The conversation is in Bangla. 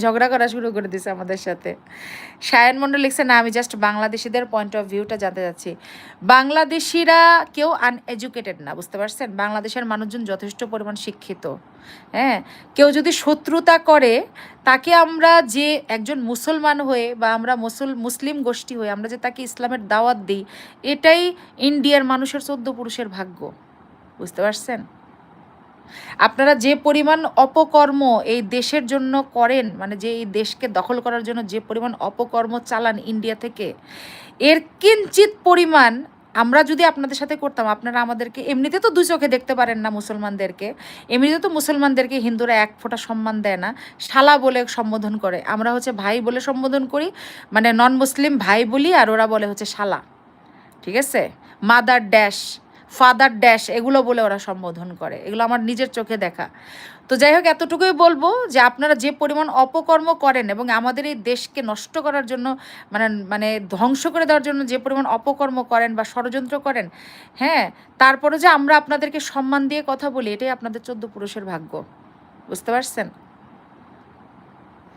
ঝগড়া করা শুরু করে দিছে আমাদের সাথে। সায়ন মণ্ডল লিখছে, না আমি জাস্ট বাংলাদেশিদের পয়েন্ট অফ ভিউটা জানতে চাচ্ছি। বাংলাদেশিরা কেউ আনএডুকেটেড না, বুঝতে পারছেন? বাংলাদেশের মানুষজন যথেষ্ট পরিমাণ শিক্ষিত। হ্যাঁ, কেউ যদি শত্রুতা করে তাকে আমরা যে একজন মুসলমান হয়ে বা আমরা মুসলিম গোষ্ঠী হয়ে আমরা যে তাকে ইসলামের দাওয়াত দিই, এটাই ইন্ডিয়ার মানুষের 14 পুরুষের ভাগ্য, বুঝতে পারছেন? আপনারা যে পরিমাণ অপকর্ম এই দেশের জন্য করেন, মানে যে এই দেশকে দখল করার জন্য যে পরিমাণ অপকর্ম চালান ইন্ডিয়া থেকে, এর কিঞ্চিত পরিমাণ আমরা যদি আপনাদের সাথে করতাম, আপনারা আমাদেরকে এমনিতে তো দুই চোখে দেখতে পারেন না মুসলমানদেরকে, এমনিতে তো মুসলমানদেরকে হিন্দুরা এক ফোঁটা সম্মান দেয় না, শালা বলে সম্বোধন করে, আমরা হচ্ছে ভাই বলে সম্বোধন করি, মানে নন মুসলিম ভাই বলি, আর ওরা বলে হচ্ছে শালা, ঠিক আছে? মাদার ড্যাশ, ফাদার ড্যাশ, এগুলো বলে ওরা সম্বোধন করে, এগুলো আমার নিজের চোখে দেখা। তো যাই হোক, এতটুকুই বলবো যে আপনারা যে পরিমাণ অপকর্ম করেন এবং আমাদের এই দেশকে নষ্ট করার জন্য, মানে মানে ধ্বংস করে দেওয়ার জন্য যে পরিমাণ অপকর্ম করেন বা ষড়যন্ত্র করেন, হ্যাঁ, তারপরে যে আমরা আপনাদেরকে সম্মান দিয়ে কথা বলি, এটাই আপনাদের 14 পুরুষের ভাগ্য, বুঝতে পারছেন?